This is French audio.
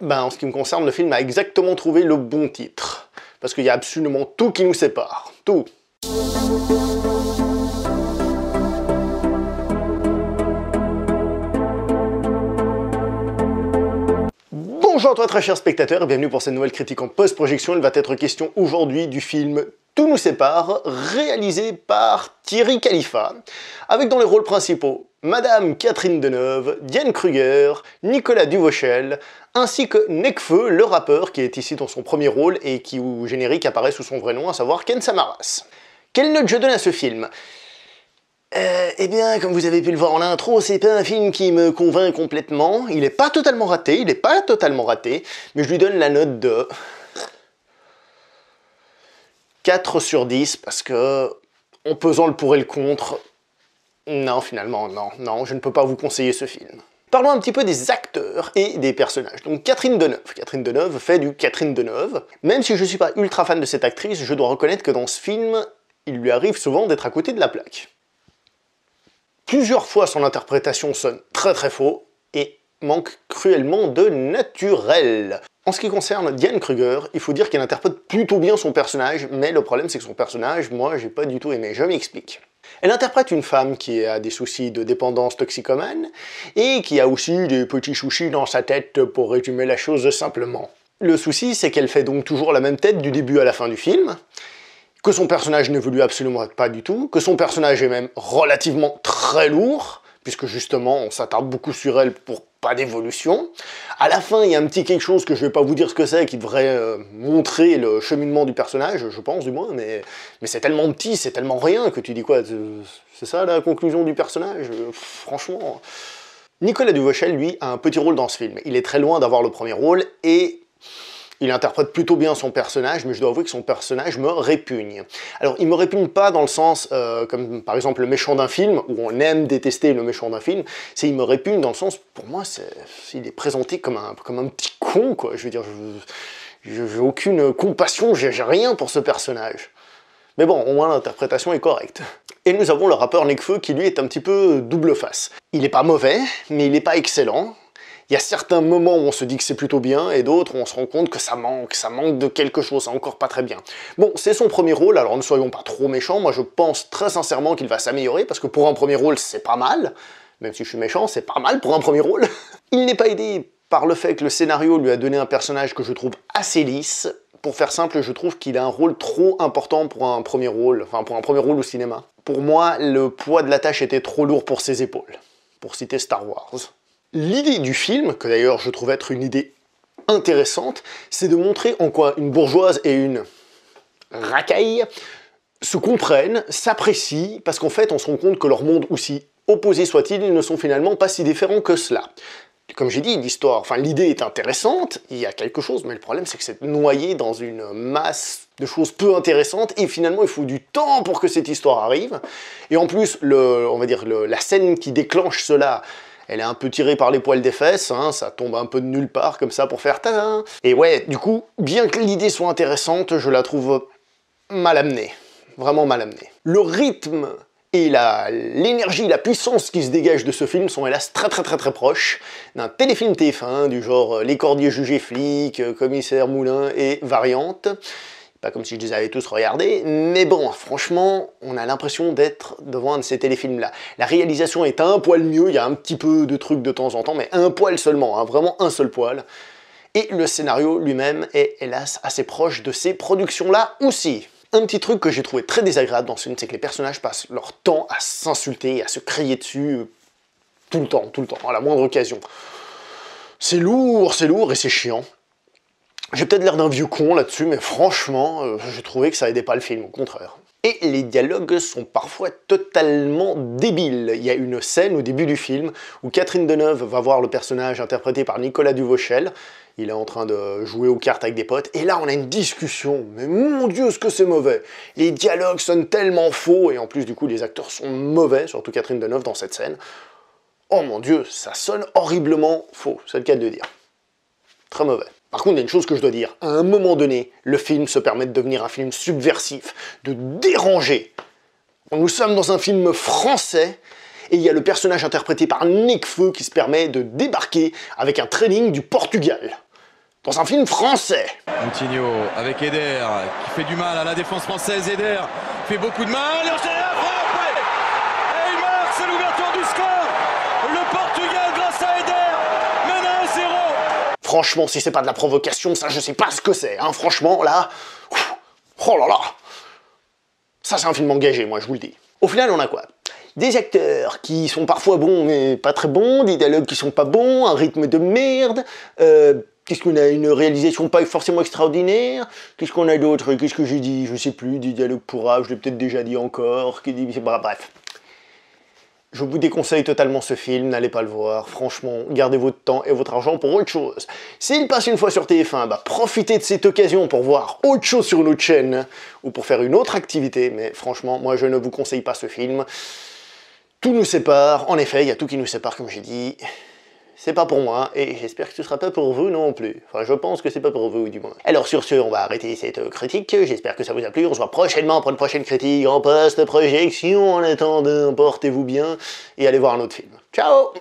Ben, en ce qui me concerne, le film a exactement trouvé le bon titre. Parce qu'il y a absolument tout qui nous sépare. Tout. Bonjour à toi très cher spectateur et bienvenue pour cette nouvelle critique en post-projection. Il va être question aujourd'hui du film Tout nous sépare, réalisé par Thierry Khalifa, avec dans les rôles principaux Madame Catherine Deneuve, Diane Kruger, Nicolas Duvauchel, ainsi que Nekfeu, le rappeur, qui est ici dans son premier rôle et qui au générique apparaît sous son vrai nom, à savoir Ken Samaras. Quelle note je donne à ce film ? Eh bien, comme vous avez pu le voir en intro, c'est pas un film qui me convainc complètement. Il est pas totalement raté, mais je lui donne la note de 4 sur 10, parce que, en pesant le pour et le contre, non, finalement, non, je ne peux pas vous conseiller ce film. Parlons un petit peu des acteurs et des personnages. Donc Catherine Deneuve. Catherine Deneuve fait du Catherine Deneuve. Même si je ne suis pas ultra fan de cette actrice, je dois reconnaître que dans ce film, il lui arrive souvent d'être à côté de la plaque. Plusieurs fois, son interprétation sonne très faux et manque cruellement de naturel. En ce qui concerne Diane Kruger, il faut dire qu'elle interprète plutôt bien son personnage, mais le problème c'est que son personnage, moi, j'ai pas du tout aimé, je m'explique. Elle interprète une femme qui a des soucis de dépendance toxicomane et qui a aussi des petits soucis dans sa tête, pour résumer la chose simplement. Le souci, c'est qu'elle fait donc toujours la même tête du début à la fin du film, que son personnage n'évolue absolument pas du tout, que son personnage est même relativement très lourd, puisque justement on s'attarde beaucoup sur elle pour pas d'évolution. À la fin, il y a un petit quelque chose que je vais pas vous dire ce que c'est, qui devrait montrer le cheminement du personnage, je pense du moins, mais c'est tellement petit, c'est tellement rien, que tu dis quoi, c'est ça la conclusion du personnage? Franchement... Nicolas Duvauchel, lui, a un petit rôle dans ce film. Il est très loin d'avoir le premier rôle, et... il interprète plutôt bien son personnage, mais je dois avouer que son personnage me répugne. Alors, il me répugne pas dans le sens, comme par exemple le méchant d'un film, où on aime détester le méchant d'un film, c'est il me répugne dans le sens, pour moi, il est présenté comme un petit con, quoi. Je veux dire, j'ai aucune compassion, j'ai rien pour ce personnage. Mais bon, au moins l'interprétation est correcte. Et nous avons le rappeur Nekfeu qui lui est un petit peu double face. Il est pas mauvais, mais il est pas excellent. Il y a certains moments où on se dit que c'est plutôt bien, et d'autres où on se rend compte que ça manque de quelque chose, c'est encore pas très bien. Bon, c'est son premier rôle, alors ne soyons pas trop méchants, moi je pense très sincèrement qu'il va s'améliorer, parce que pour un premier rôle, c'est pas mal, même si je suis méchant, c'est pas mal pour un premier rôle. Il n'est pas aidé par le fait que le scénario lui a donné un personnage que je trouve assez lisse. Pour faire simple, je trouve qu'il a un rôle trop important pour un premier rôle, enfin pour un premier rôle au cinéma. Pour moi, le poids de la tâche était trop lourd pour ses épaules, pour citer Star Wars. L'idée du film, que d'ailleurs je trouve être une idée intéressante, c'est de montrer en quoi une bourgeoise et une racaille se comprennent, s'apprécient, parce qu'en fait on se rend compte que leur monde, aussi opposé soit-il, ils ne sont finalement pas si différents que cela. Comme j'ai dit, l'idée est intéressante, il y a quelque chose, mais le problème c'est que c'est noyé dans une masse de choses peu intéressantes, et finalement il faut du temps pour que cette histoire arrive. Et en plus, la scène qui déclenche cela, elle est un peu tirée par les poils des fesses, hein, ça tombe un peu de nulle part comme ça pour faire tadam. Et ouais, du coup, bien que l'idée soit intéressante, je la trouve mal amenée. Vraiment mal amenée. Le rythme et l'énergie, la puissance qui se dégage de ce film sont hélas très proches d'un téléfilm TF1 du genre Les Cordiers jugés flics, Commissaire Moulin et Variante. Pas comme si je les avais tous regardés, mais bon, franchement, on a l'impression d'être devant un de ces téléfilms-là. La réalisation est un poil mieux, il y a un petit peu de trucs de temps en temps, mais un poil seulement, hein, vraiment un seul poil. Et le scénario lui-même est, hélas, assez proche de ces productions-là aussi. Un petit truc que j'ai trouvé très désagréable dans ce film, c'est que les personnages passent leur temps à s'insulter, à se crier dessus, tout le temps, à la moindre occasion. C'est lourd et c'est chiant. J'ai peut-être l'air d'un vieux con là-dessus, mais franchement, j'ai trouvé que ça aidait pas le film, au contraire. Et les dialogues sont parfois totalement débiles. Il y a une scène au début du film où Catherine Deneuve va voir le personnage interprété par Nicolas Duvauchel. Il est en train de jouer aux cartes avec des potes, et là on a une discussion, mais mon Dieu ce que c'est mauvais. Les dialogues sonnent tellement faux, et en plus du coup les acteurs sont mauvais, surtout Catherine Deneuve dans cette scène. Oh mon Dieu, ça sonne horriblement faux, c'est le cas de le dire. Très mauvais. Par contre, il y a une chose que je dois dire, à un moment donné, le film se permet de devenir un film subversif, de déranger. Nous sommes dans un film français, et il y a le personnage interprété par Nekfeu qui se permet de débarquer avec un training du Portugal. dans un film français. Coutinho avec Eder qui fait du mal à la défense française. Eder fait beaucoup de mal. Et enchaîne la frappe. Et il marque, c'est l'ouverture du score. Le Portugal grâce à Eder mène à 1-0. Franchement, si c'est pas de la provocation, ça je sais pas ce que c'est, hein. Franchement, là... Oh là là. Ça c'est un film engagé, moi je vous le dis. Au final, on a quoi? Des acteurs qui sont parfois bons mais pas très bons, des dialogues qui sont pas bons, un rythme de merde, qu'est-ce qu'on a? Une réalisation pas forcément extraordinaire, qu'est-ce qu'on a d'autre? Qu'est-ce que j'ai dit? Je sais plus, des dialogues pourraves, je l'ai peut-être déjà dit encore, bref. Je vous déconseille totalement ce film, n'allez pas le voir, franchement, gardez votre temps et votre argent pour autre chose. S'il passe une fois sur TF1, bah profitez de cette occasion pour voir autre chose sur notre chaîne, ou pour faire une autre activité, mais franchement, moi je ne vous conseille pas ce film. Tout nous sépare, en effet, il y a tout qui nous sépare comme j'ai dit. C'est pas pour moi, et j'espère que ce sera pas pour vous non plus. Enfin, je pense que c'est pas pour vous, du moins. Alors sur ce, on va arrêter cette critique, j'espère que ça vous a plu, on se voit prochainement pour une prochaine critique en post-projection. En attendant, portez-vous bien, et allez voir un autre film. Ciao!